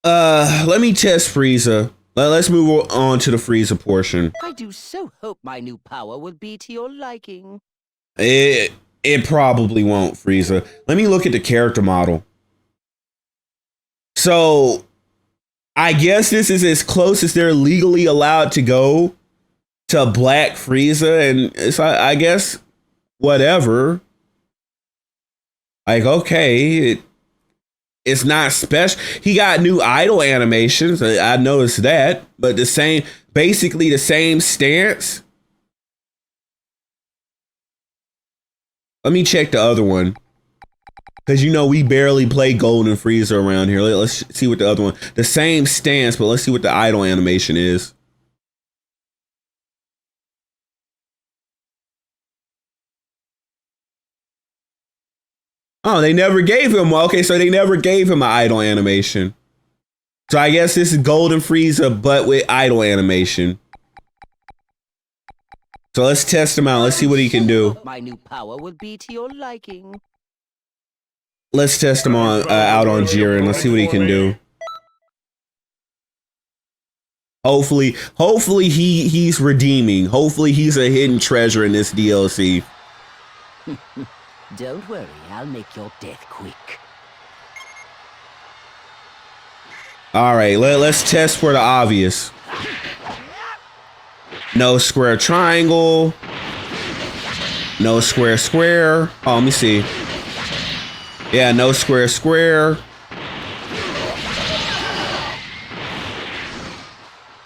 Let me test Frieza. Let's move on to the Frieza portion. I do so hope my new power will be to your liking. It probably won't, Frieza. Let me look at the character model. So, I guess this is as close as they're legally allowed to go to Black Frieza, and it's I guess whatever. Like, okay, it's not special. He got new idol animations. I noticed that, but basically the same stance. Let me check the other one. Because, we barely play Golden Frieza around here. Let's see what the other one. The same stance, but let's see what the idol animation is. Oh, they never gave him. Okay, so they never gave him an idol animation. So I guess this is Golden Frieza, but with idol animation. So let's test him out. Let's see what he can do. My new power will be to your liking. Let's test him out on Jiren. Let's see what he can do. Hopefully he's redeeming. Hopefully he's a hidden treasure in this DLC. Don't worry, I'll make your death quick. All right, let's test for the obvious. No square triangle. No square square. Oh, let me see. Yeah, no square square.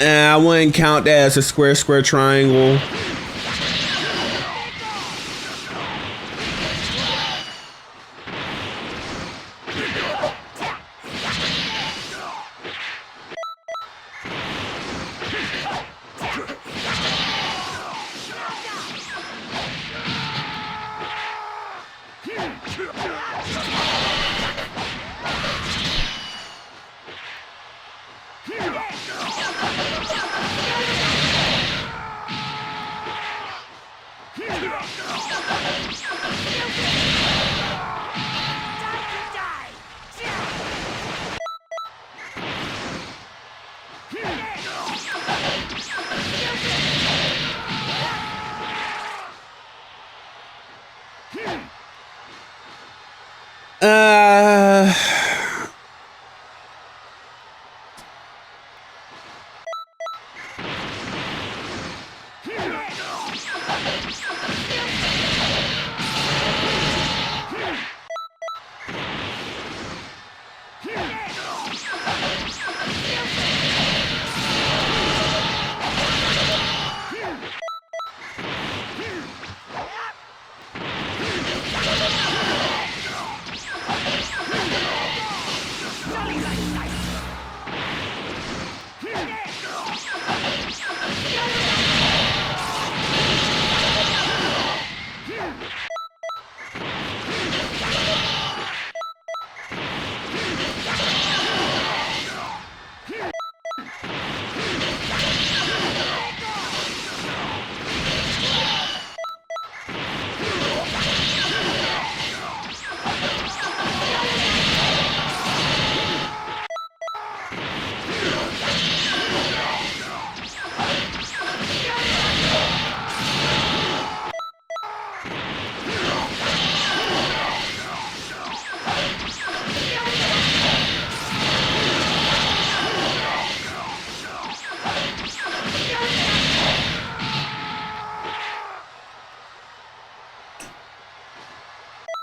And I wouldn't count that as a square square triangle.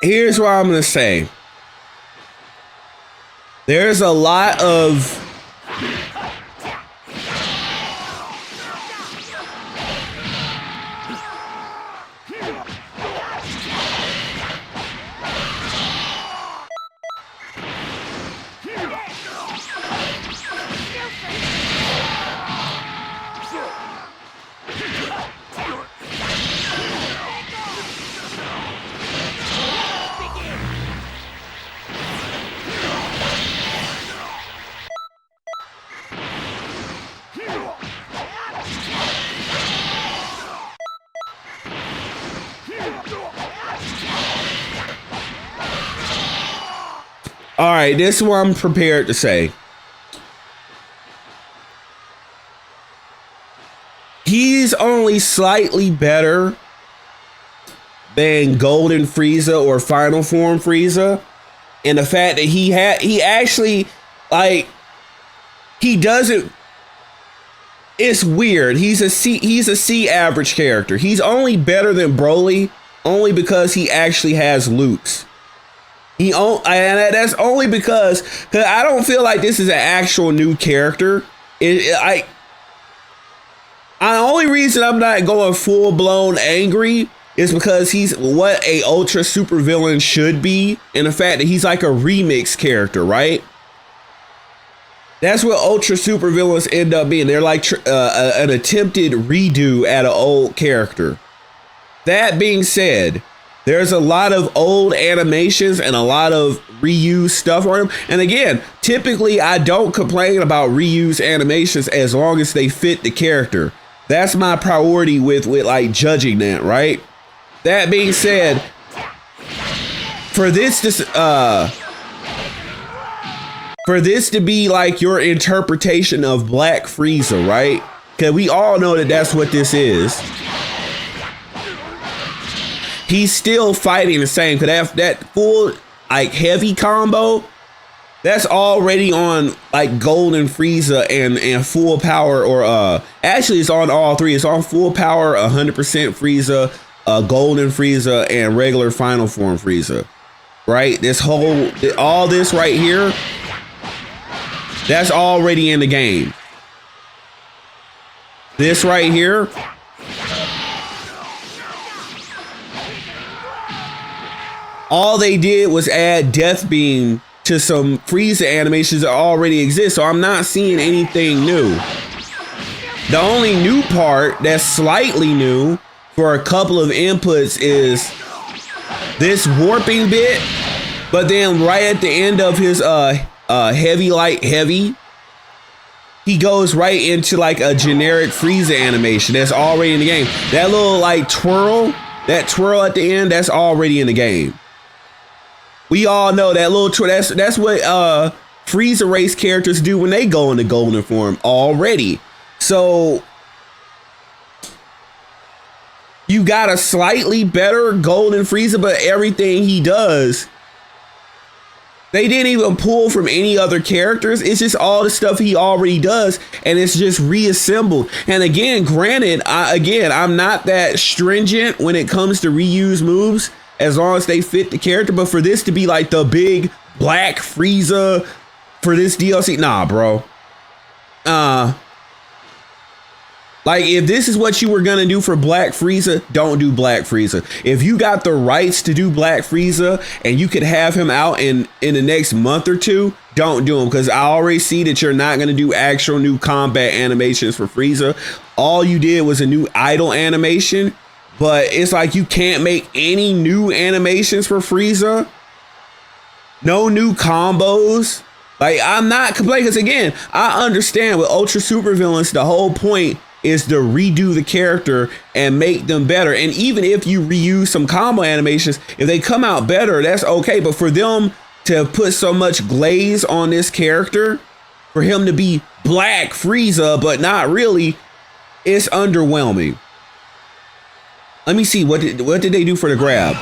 Here's what I'm gonna say. There's a lot of all right, this is what I'm prepared to say. he's only slightly better than Golden Frieza or Final Form Frieza. And the fact that he actually, like, he doesn't, it's weird. He's a C average character. He's only better than Broly only because he actually has loops. And that's only because I don't feel like this is an actual new character. The only reason I'm not going full blown angry is because he's what a Ultra Supervillain should be, and the fact that he's like a remix character, right? That's what Ultra Supervillains end up being. They're like an attempted redo at an old character. That being said, there's a lot of old animations and a lot of reused stuff on them. And again, typically I don't complain about reused animations as long as they fit the character. That's my priority with like judging that, right? That being said, for this to be like your interpretation of Black Frieza, right? Because we all know that that's what this is. He's still fighting the same. Because that full like heavy combo, that's already on like Golden Frieza and full power, or actually it's on all three. It's on full power, 100% Frieza, Golden Frieza, and regular Final Form Frieza, right? All this right here, that's already in the game. This right here, all they did was add Death Beam to some Frieza animations that already exist, so I'm not seeing anything new. The only new part that's slightly new for a couple of inputs is this warping bit, but then right at the end of his heavy light heavy, he goes right into like a generic Frieza animation that's already in the game. That little like twirl at the end, that's already in the game. We all know that little twirl, that's what Frieza race characters do when they go into golden form already. So you got a slightly better Golden Frieza, but everything he does, they didn't even pull from any other characters. It's just all the stuff he already does, and it's just reassembled. And again, granted, I'm not that stringent when it comes to reuse moves, as long as they fit the character. But for this to be like the big Black Frieza for this DLC, nah, bro. Like, if this is what you were gonna do for Black Frieza, don't do Black Frieza. If you got the rights to do Black Frieza and you could have him out in the next month or two, don't do him, because I already see that you're not gonna do actual new combat animations for Frieza. All you did was a new idle animation, but it's like you can't make any new animations for Frieza. No new combos. Like, I'm not complaining, because again, I understand with Ultra Supervillains, the whole point is to redo the character and make them better. And even if you reuse some combo animations, if they come out better, that's okay. But for them to put so much glaze on this character, for him to be Black Frieza, but not really, it's underwhelming. Let me see, what did they do for the grab?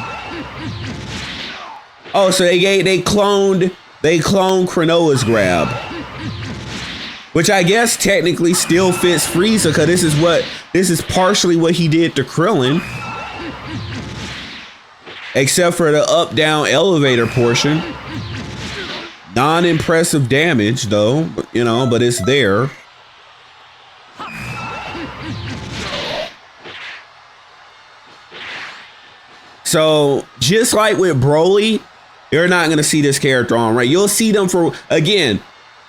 Oh, so they cloned Kranoa's grab, which I guess technically still fits Frieza, because this is partially what he did to Krillin, except for the up down elevator portion. Non-impressive damage though, you know, but it's there. So just like with Broly, you're not gonna see this character on, right? You'll see them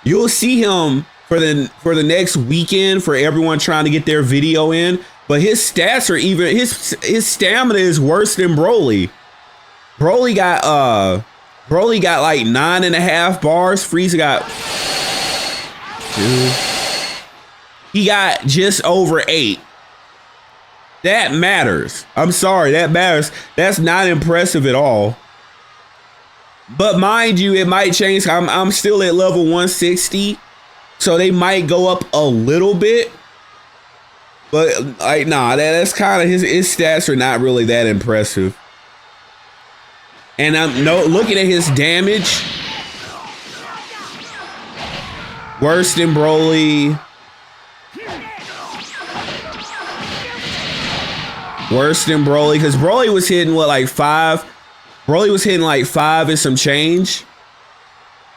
you'll see him for the next weekend for everyone trying to get their video in, but his stats are even, his stamina is worse than Broly. Broly got like 9.5 bars. Frieza got 2. He got just over 8. That matters. I'm sorry, that matters. That's not impressive at all. But mind you, it might change. I'm still at level 160. So they might go up a little bit. But like, nah, that's kind of his stats are not really that impressive. And I'm looking at his damage. Worse than Broly. Worse than Broly, because Broly was hitting what, like 5? Broly was hitting like 5 and some change.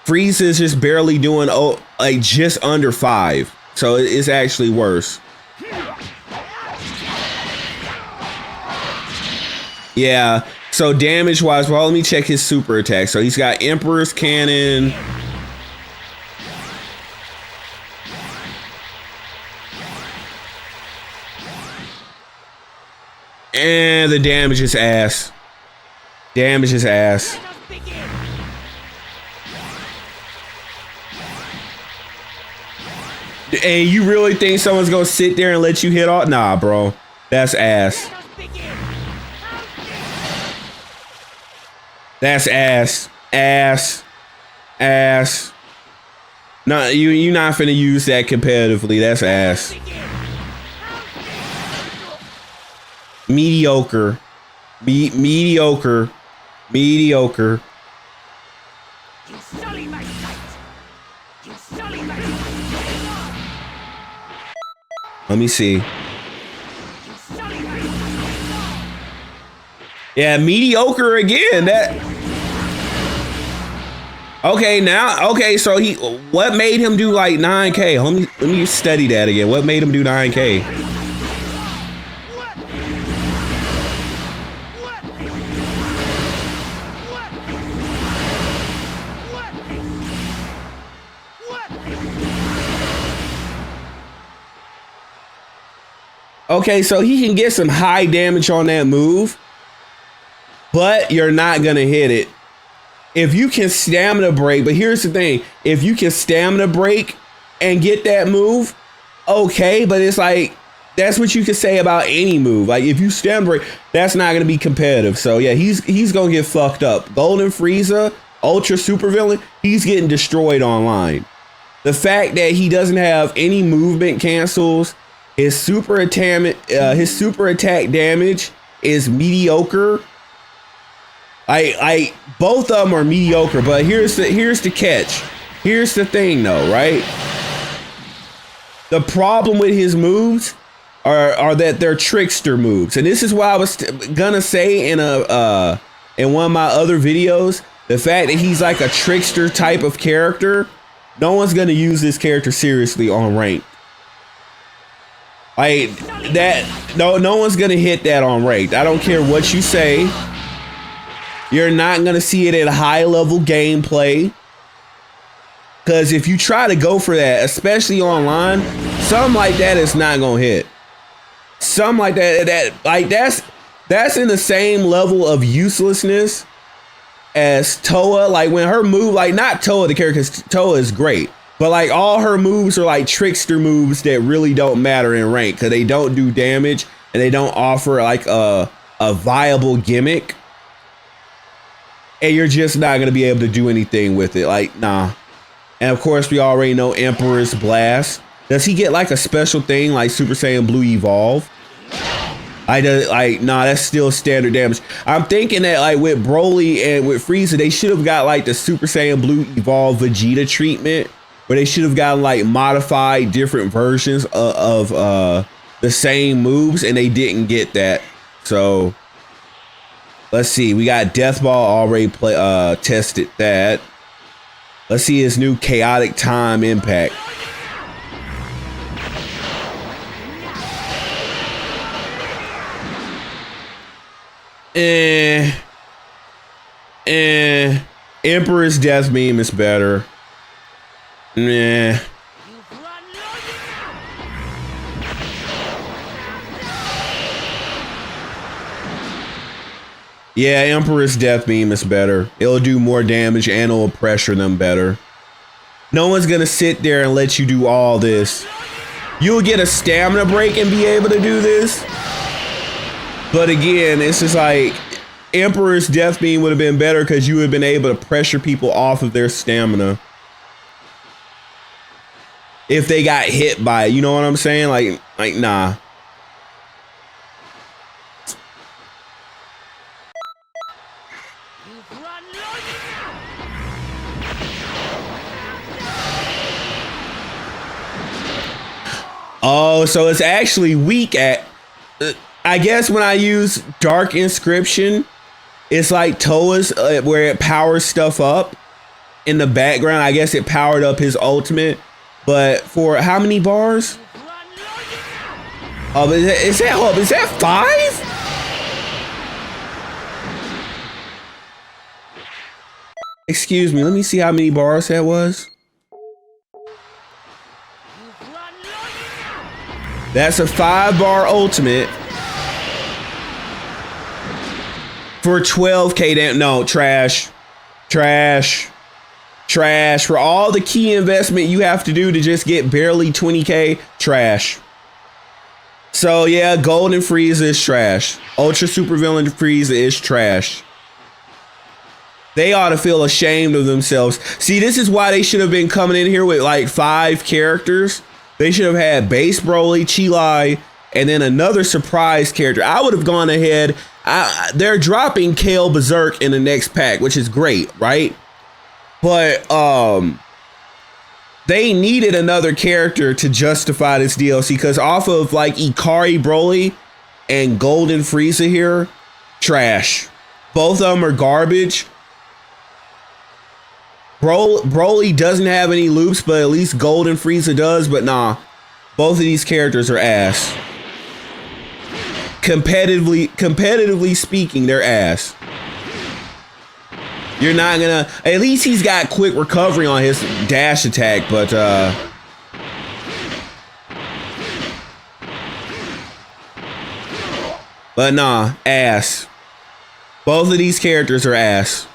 Frieza is just barely doing like just under 5. So it's actually worse. Yeah. So damage wise, well, let me check his super attack. So he's got Emperor's Cannon. And the damage is ass. Damage is ass. And you really think someone's gonna sit there and let you hit all? Nah, bro. That's ass. That's ass. Ass. Ass. No, you're not finna use that competitively. That's ass. Mediocre. Mediocre. Mediocre. Let me see. Yeah, mediocre again. That. Okay, now, okay, so what made him do like 9K? Let me study that again. What made him do 9K? Okay, so he can get some high damage on that move, but you're not gonna hit it. If you can stamina break, but here's the thing, if you can stamina break and get that move, okay, but it's like, that's what you could say about any move. Like if you stamina break, that's not gonna be competitive. So yeah, he's gonna get fucked up. Golden Frieza, Ultra Supervillain, he's getting destroyed online. The fact that he doesn't have any movement cancels, his super attack damage is mediocre. I both of them are mediocre, but here's the catch. Here's the thing though, right? The problem with his moves are that they're trickster moves. And this is what I was gonna say in one of my other videos. The fact that he's like a trickster type of character, no one's gonna use this character seriously on rank. Like that, no one's gonna hit that on ranked. I don't care what you say. You're not gonna see it at high level gameplay. Cause if you try to go for that, especially online, something like that is not gonna hit. Something like that's in the same level of uselessness as Toa. Like when her move, like not Toa the character, cause Toa is great. But like all her moves are like trickster moves that really don't matter in rank because they don't do damage and they don't offer like a viable gimmick. And you're just not going to be able to do anything with it. Like, nah. And of course, we already know Emperor's Blast. Does he get like a special thing like Super Saiyan Blue Evolve? Nah, that's still standard damage. I'm thinking that like with Broly and with Frieza, they should have got like the Super Saiyan Blue Evolve Vegeta treatment. Where they should have gotten like modified different versions of the same moves, and they didn't get that. So let's see. We got Death Ball already tested that. Let's see his new Chaotic Time Impact. Emperor's Death Beam is better. Nah. Yeah, Emperor's Death Beam is better. It'll do more damage and it'll pressure them better. No one's gonna sit there and let you do all this. You'll get a stamina break and be able to do this. But again, it's just like Emperor's Death Beam would have been better because you would have been able to pressure people off of their stamina. If they got hit by it, you know what I'm saying? Like nah. Oh, so it's actually weak at, I guess when I use Dark Inscription, it's like Toa's where it powers stuff up in the background. I guess it powered up his ultimate, but for how many bars? Oh, is that 5? Excuse me, let me see how many bars that was. That's a 5-bar ultimate for 12k damn. No, trash. For all the key investment you have to do to just get barely 20k, trash. So yeah, Golden Frieza is trash. Ultra Supervillain Frieza is trash. They ought to feel ashamed of themselves. See, this is why they should have been coming in here with like 5 characters. They should have had base Broly, Chilai, and then another surprise character. I would have gone ahead. They're dropping Kale Berserk in the next pack, which is great, right? But they needed another character to justify this DLC, because off of like Ikari Broly and Golden Frieza here, trash. Both of them are garbage. Broly doesn't have any loops, but at least Golden Frieza does. But nah, both of these characters are ass. Competitively speaking, they're ass. You're not gonna. At least he's got quick recovery on his dash attack, but nah, ass. Both of these characters are ass.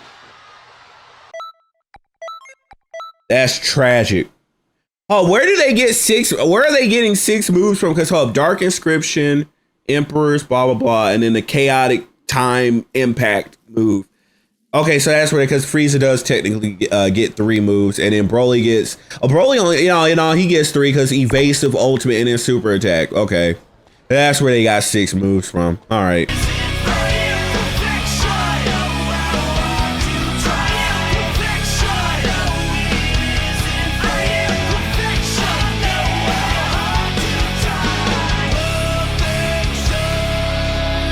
That's tragic. Oh, where do they get 6? Where are they getting 6 moves from? Because Dark Inscription, Emperors, blah blah blah, and then the Chaotic Time Impact move. Okay, so that's where, because Frieza does technically get 3 moves, and then Broly gets Broly only he gets 3 because evasive, ultimate, and then super attack. Okay, that's where they got 6 moves from. All right.